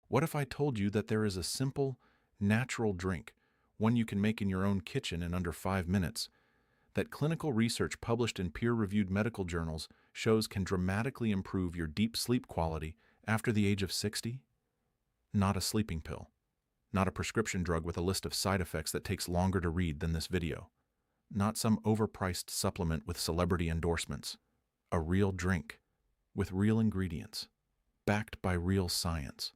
What if I told you that there is a simple, natural drink, one you can make in your own kitchen in under 5 minutes, that clinical research published in peer-reviewed medical journals shows can dramatically improve your deep sleep quality after the age of 60? Not a sleeping pill. Not a prescription drug with a list of side effects that takes longer to read than this video. Not some overpriced supplement with celebrity endorsements. A real drink, with real ingredients, backed by real science.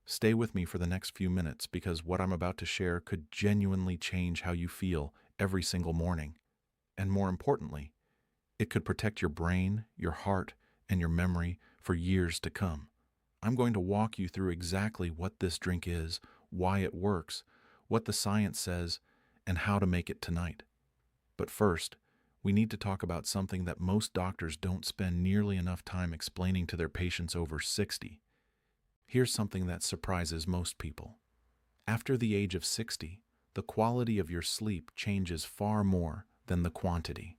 Stay with me for the next few minutes because what I'm about to share could genuinely change how you feel every single morning. And more importantly, it could protect your brain, your heart, and your memory for years to come. I'm going to walk you through exactly what this drink is, why it works, what the science says, and how to make it tonight. But first, we need to talk about something that most doctors don't spend nearly enough time explaining to their patients over 60. Here's something that surprises most people. After the age of 60, the quality of your sleep changes far more than the quantity.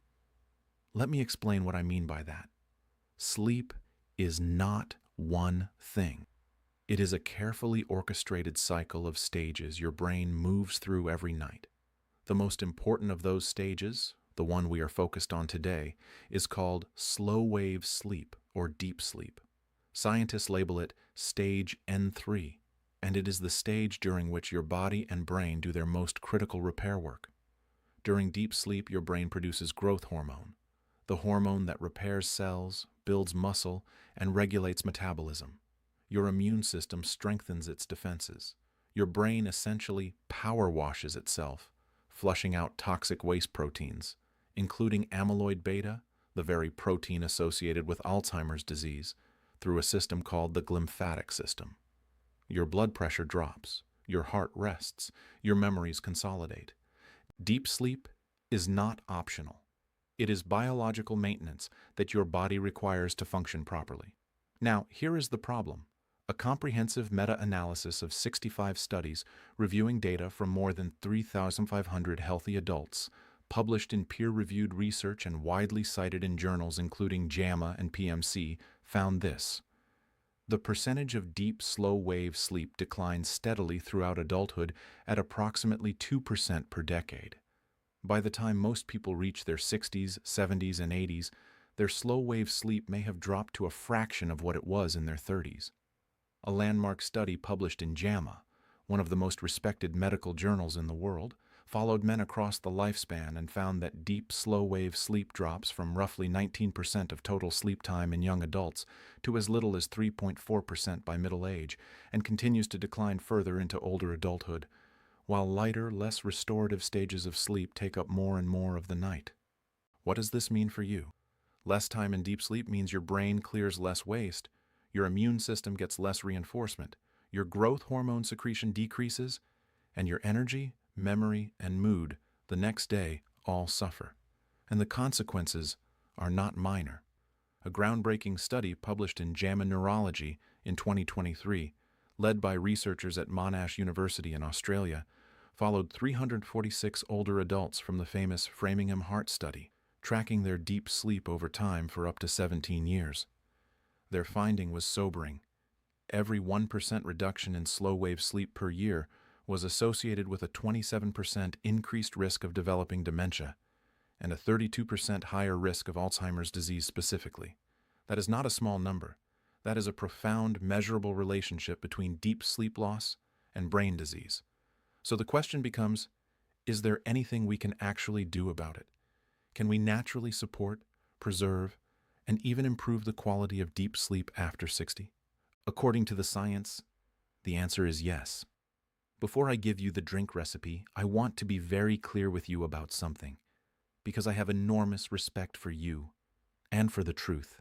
Let me explain what I mean by that. Sleep is not one thing. It is a carefully orchestrated cycle of stages your brain moves through every night. The most important of those stages, the one we are focused on today, is called slow-wave sleep or deep sleep. Scientists label it stage N3, and it is the stage during which your body and brain do their most critical repair work. During deep sleep, your brain produces growth hormone, the hormone that repairs cells, builds muscle, and regulates metabolism. Your immune system strengthens its defenses. Your brain essentially power washes itself, flushing out toxic waste proteins, including amyloid beta, the very protein associated with Alzheimer's disease, through a system called the glymphatic system. Your blood pressure drops, your heart rests, your memories consolidate. Deep sleep is not optional. It is biological maintenance that your body requires to function properly. Now, here is the problem. A comprehensive meta-analysis of 65 studies reviewing data from more than 3,500 healthy adults, published in peer-reviewed research and widely cited in journals including JAMA and PMC, found this. The percentage of deep, slow-wave sleep declines steadily throughout adulthood at approximately 2% per decade. By the time most people reach their 60s, 70s, and 80s, their slow-wave sleep may have dropped to a fraction of what it was in their 30s. A landmark study published in JAMA, one of the most respected medical journals in the world, followed men across the lifespan and found that deep, slow-wave sleep drops from roughly 19% of total sleep time in young adults to as little as 3.4% by middle age, and continues to decline further into older adulthood, while lighter, less restorative stages of sleep take up more and more of the night. What does this mean for you? Less time in deep sleep means your brain clears less waste, your immune system gets less reinforcement, your growth hormone secretion decreases, and your energy, memory, and mood the next day all suffer. And the consequences are not minor. A groundbreaking study published in JAMA Neurology in 2023, led by researchers at Monash University in Australia, followed 346 older adults from the famous Framingham Heart Study, tracking their deep sleep over time for up to 17 years. Their finding was sobering. Every 1% reduction in slow-wave sleep per year was associated with a 27% increased risk of developing dementia and a 32% higher risk of Alzheimer's disease specifically. That is not a small number. That is a profound, measurable relationship between deep sleep loss and brain disease. So the question becomes, is there anything we can actually do about it? Can we naturally support, preserve, and even improve the quality of deep sleep after 60? According to the science, the answer is yes. Before I give you the drink recipe, I want to be very clear with you about something, because I have enormous respect for you and for the truth.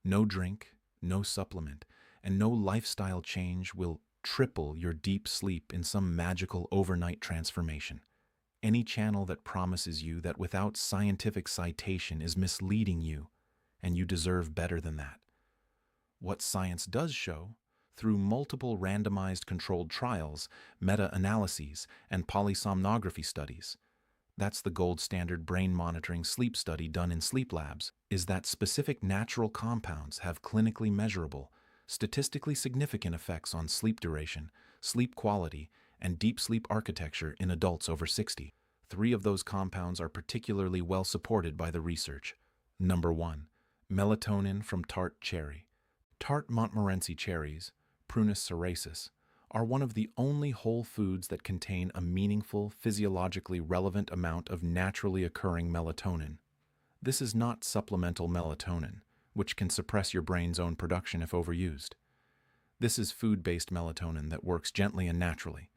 No drink, no supplement, and no lifestyle change will triple your deep sleep in some magical overnight transformation. Any channel that promises you that without scientific citation is misleading you, and you deserve better than that. What science does show, through multiple randomized controlled trials, meta-analyses, and polysomnography studies, that's the gold standard brain monitoring sleep study done in sleep labs, is that specific natural compounds have clinically measurable, statistically significant effects on sleep duration, sleep quality, and deep sleep architecture in adults over 60. Three of those compounds are particularly well supported by the research. Number 1. Melatonin from tart cherry. Tart Montmorency cherries, Prunus cerasus, are one of the only whole foods that contain a meaningful, physiologically relevant amount of naturally occurring melatonin. This is not supplemental melatonin, which can suppress your brain's own production if overused. This is food-based melatonin that works gently and naturally.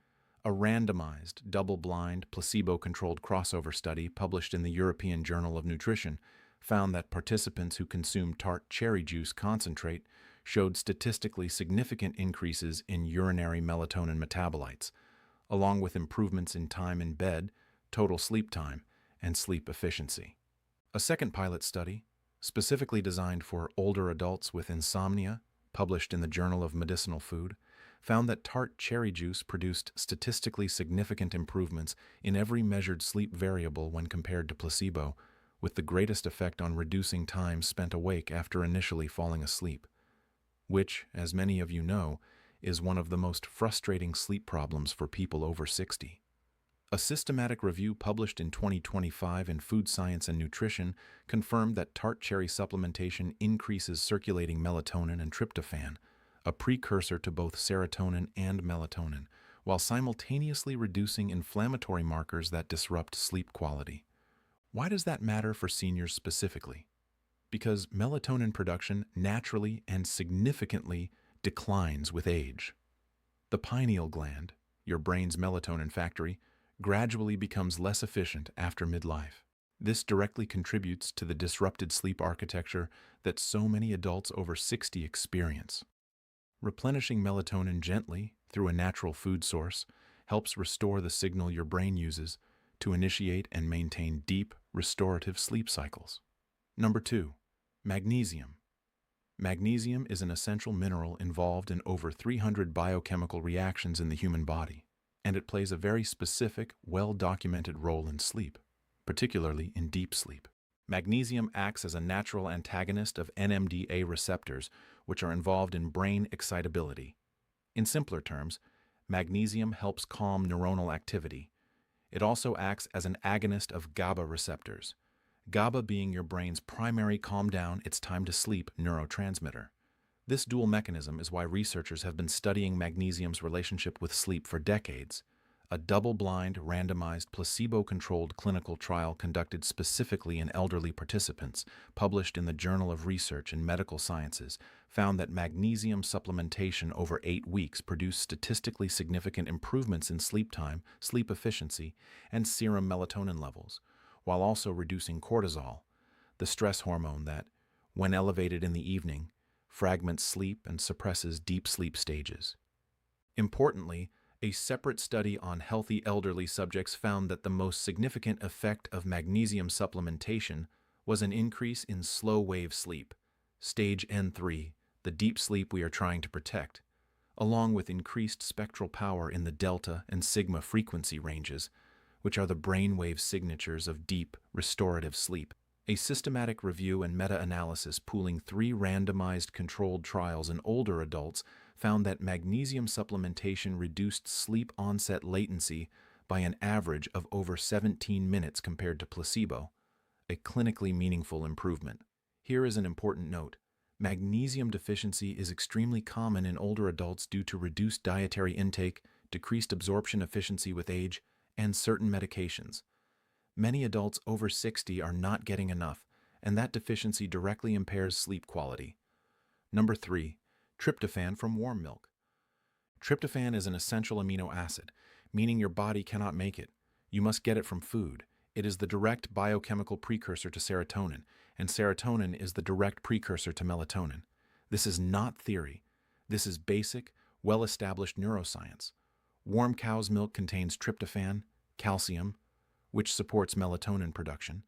A randomized, double-blind, placebo-controlled crossover study published in the European Journal of Nutrition found that participants who consumed tart cherry juice concentrate showed statistically significant increases in urinary melatonin metabolites, along with improvements in time in bed, total sleep time, and sleep efficiency. A second pilot study, specifically designed for older adults with insomnia, published in the Journal of Medicinal Food, found that tart cherry juice produced statistically significant improvements in every measured sleep variable when compared to placebo, with the greatest effect on reducing time spent awake after initially falling asleep, which, as many of you know, is one of the most frustrating sleep problems for people over 60. A systematic review published in 2025 in Food Science and Nutrition confirmed that tart cherry supplementation increases circulating melatonin and tryptophan, a precursor to both serotonin and melatonin, while simultaneously reducing inflammatory markers that disrupt sleep quality. Why does that matter for seniors specifically? Because melatonin production naturally and significantly declines with age. The pineal gland, your brain's melatonin factory, gradually becomes less efficient after midlife. This directly contributes to the disrupted sleep architecture that so many adults over 60 experience. Replenishing melatonin gently through a natural food source helps restore the signal your brain uses to initiate and maintain deep, restorative sleep cycles. Number 2. Magnesium. Magnesium is an essential mineral involved in over 300 biochemical reactions in the human body, and it plays a very specific, well-documented role in sleep, particularly in deep sleep. Magnesium acts as a natural antagonist of NMDA receptors, which are involved in brain excitability. In simpler terms, magnesium helps calm neuronal activity. It also acts as an agonist of GABA receptors, GABA being your brain's primary calm down, it's time to sleep neurotransmitter. This dual mechanism is why researchers have been studying magnesium's relationship with sleep for decades. A double-blind, randomized, placebo-controlled clinical trial conducted specifically in elderly participants, published in the Journal of Research in Medical Sciences, found that magnesium supplementation over 8 weeks produced statistically significant improvements in sleep time, sleep efficiency, and serum melatonin levels, while also reducing cortisol, the stress hormone that, when elevated in the evening, fragments sleep and suppresses deep sleep stages. Importantly, a separate study on healthy elderly subjects found that the most significant effect of magnesium supplementation was an increase in slow-wave sleep, stage N3, the deep sleep we are trying to protect, along with increased spectral power in the delta and sigma frequency ranges, which are the brainwave signatures of deep, restorative sleep. A systematic review and meta-analysis pooling 3 randomized controlled trials in older adults found that magnesium supplementation reduced sleep onset latency by an average of over 17 minutes compared to placebo, a clinically meaningful improvement. Here is an important note. Magnesium deficiency is extremely common in older adults due to reduced dietary intake, decreased absorption efficiency with age, and certain medications. Many adults over 60 are not getting enough, and that deficiency directly impairs sleep quality. Number 3. Tryptophan from warm milk. Tryptophan is an essential amino acid, meaning your body cannot make it. You must get it from food. It is the direct biochemical precursor to serotonin, and serotonin is the direct precursor to melatonin. This is not theory. This is basic, well-established neuroscience. Warm cow's milk contains tryptophan, calcium, which supports melatonin production,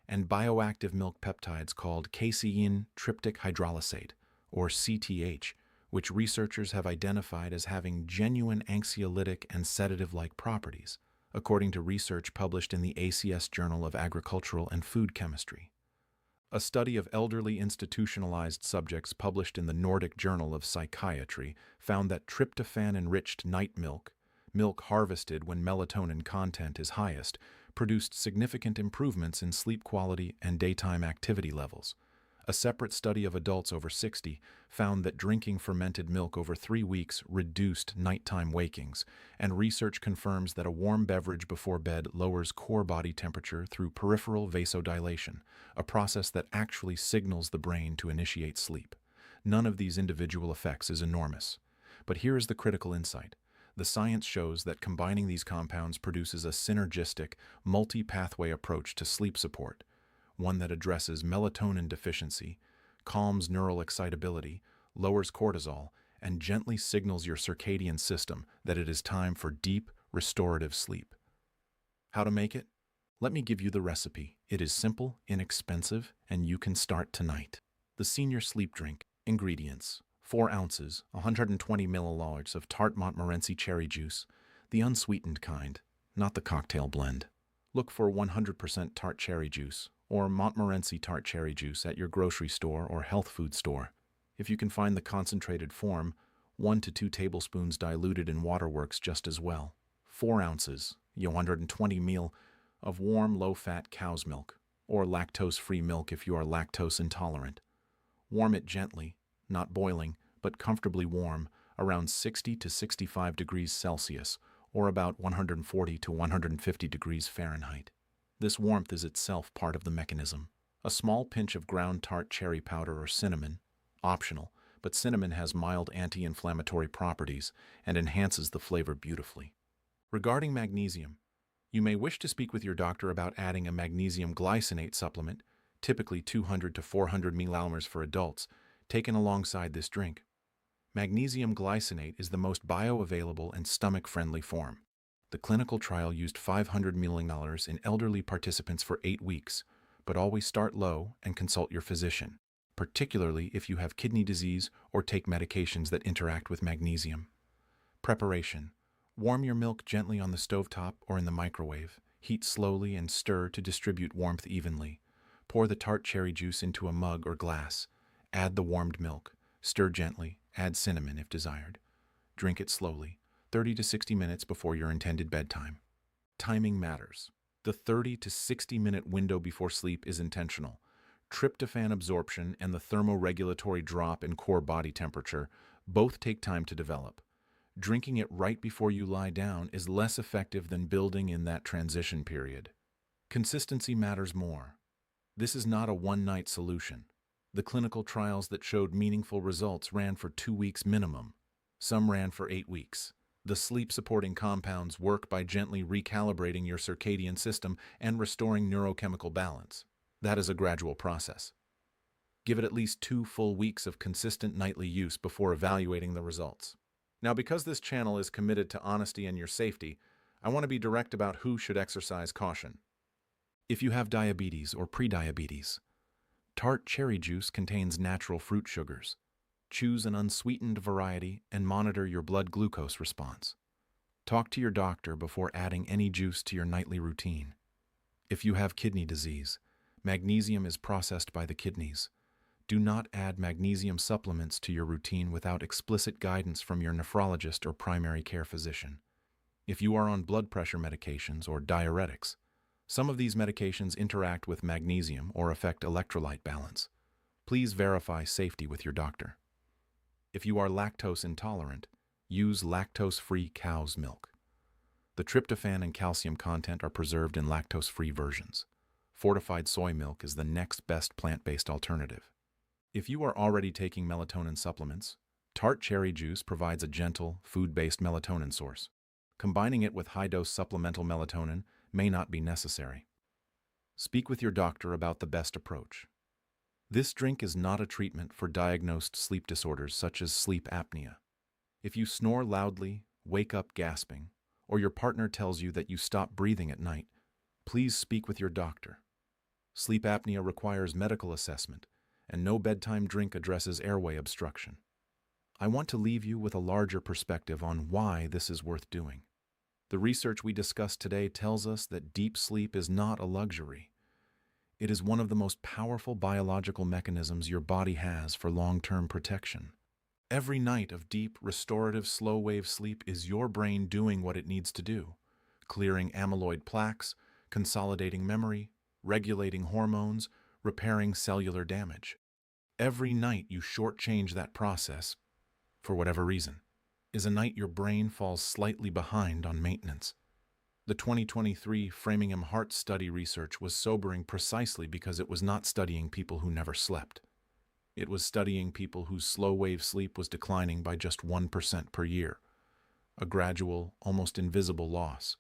and bioactive milk peptides called casein tryptic hydrolysate, or CTH, which researchers have identified as having genuine anxiolytic and sedative-like properties, according to research published in the ACS Journal of Agricultural and Food Chemistry. A study of elderly institutionalized subjects published in the Nordic Journal of Psychiatry found that tryptophan-enriched night milk, milk harvested when melatonin content is highest, produced significant improvements in sleep quality and daytime activity levels. A separate study of adults over 60 found that drinking fermented milk over 3 weeks reduced nighttime wakings, and research confirms that a warm beverage before bed lowers core body temperature through peripheral vasodilation, a process that actually signals the brain to initiate sleep. None of these individual effects is enormous. But here is the critical insight. The science shows that combining these compounds produces a synergistic, multi-pathway approach to sleep support, one that addresses melatonin deficiency, calms neural excitability, lowers cortisol, and gently signals your circadian system that it is time for deep, restorative sleep. How to make it? Let me give you the recipe. It is simple, inexpensive, and you can start tonight. The Senior Sleep Drink. Ingredients: 4 ounces, 120 milliliters of tart Montmorency cherry juice, the unsweetened kind, not the cocktail blend. Look for 100% tart cherry juice or Montmorency tart cherry juice at your grocery store or health food store. If you can find the concentrated form, 1 to 2 tablespoons diluted in water works just as well. 4 ounces, 120 ml, of warm, low-fat cow's milk, or lactose-free milk if you are lactose intolerant. Warm it gently, not boiling, but comfortably warm, around 60 to 65 degrees Celsius, or about 140 to 150 degrees Fahrenheit. This warmth is itself part of the mechanism. A small pinch of ground tart cherry powder or cinnamon, optional, but cinnamon has mild anti-inflammatory properties and enhances the flavor beautifully. Regarding magnesium, you may wish to speak with your doctor about adding a magnesium glycinate supplement, typically 200 to 400 milliliters for adults, taken alongside this drink. Magnesium glycinate is the most bioavailable and stomach-friendly form. The clinical trial used 500 milliliters in elderly participants for 8 weeks, but always start low and consult your physician, particularly if you have kidney disease or take medications that interact with magnesium. Preparation: warm your milk gently on the stovetop or in the microwave. Heat slowly and stir to distribute warmth evenly. Pour the tart cherry juice into a mug or glass. Add the warmed milk. Stir gently. Add cinnamon if desired. Drink it slowly, 30 to 60 minutes before your intended bedtime. Timing matters. The 30 to 60-minute window before sleep is intentional. Tryptophan absorption and the thermoregulatory drop in core body temperature both take time to develop. Drinking it right before you lie down is less effective than building in that transition period. Consistency matters more. This is not a one-night solution. The clinical trials that showed meaningful results ran for 2 weeks minimum. Some ran for 8 weeks. The sleep-supporting compounds work by gently recalibrating your circadian system and restoring neurochemical balance. That is a gradual process. Give it at least 2 full weeks of consistent nightly use before evaluating the results. Now, because this channel is committed to honesty and your safety, I want to be direct about who should exercise caution. If you have diabetes or prediabetes, tart cherry juice contains natural fruit sugars. Choose an unsweetened variety and monitor your blood glucose response. Talk to your doctor before adding any juice to your nightly routine. If you have kidney disease, magnesium is processed by the kidneys. Do not add magnesium supplements to your routine without explicit guidance from your nephrologist or primary care physician. If you are on blood pressure medications or diuretics, some of these medications interact with magnesium or affect electrolyte balance. Please verify safety with your doctor. If you are lactose intolerant, use lactose-free cow's milk. The tryptophan and calcium content are preserved in lactose-free versions. Fortified soy milk is the next best plant-based alternative. If you are already taking melatonin supplements, tart cherry juice provides a gentle, food-based melatonin source. Combining it with high-dose supplemental melatonin may not be necessary. Speak with your doctor about the best approach. This drink is not a treatment for diagnosed sleep disorders such as sleep apnea. If you snore loudly, wake up gasping, or your partner tells you that you stop breathing at night, please speak with your doctor. Sleep apnea requires medical assessment, and no bedtime drink addresses airway obstruction. I want to leave you with a larger perspective on why this is worth doing. The research we discussed today tells us that deep sleep is not a luxury. It is one of the most powerful biological mechanisms your body has for long-term protection. Every night of deep, restorative, slow-wave sleep is your brain doing what it needs to do, clearing amyloid plaques, consolidating memory, regulating hormones, repairing cellular damage. Every night you shortchange that process, for whatever reason, is a night your brain falls slightly behind on maintenance. The 2023 Framingham Heart Study research was sobering precisely because it was not studying people who never slept. It was studying people whose slow-wave sleep was declining by just 1% per year, a gradual, almost invisible loss.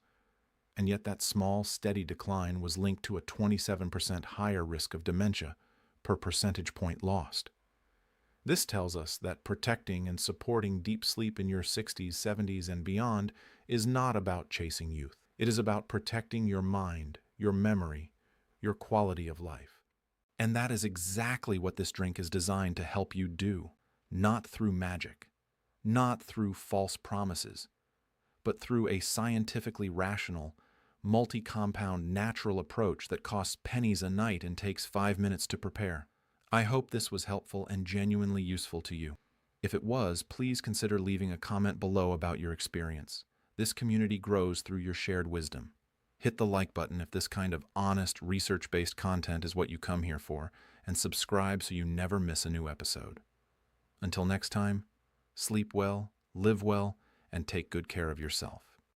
And yet that small, steady decline was linked to a 27% higher risk of dementia per percentage point lost. This tells us that protecting and supporting deep sleep in your 60s, 70s, and beyond is not about chasing youth. It is about protecting your mind, your memory, your quality of life. And that is exactly what this drink is designed to help you do, not through magic, not through false promises, but through a scientifically rational, multi-compound natural approach that costs pennies a night and takes 5 minutes to prepare. I hope this was helpful and genuinely useful to you. If it was, please consider leaving a comment below about your experience. This community grows through your shared wisdom. Hit the like button if this kind of honest, research-based content is what you come here for, and subscribe so you never miss a new episode. Until next time, sleep well, live well, and take good care of yourself.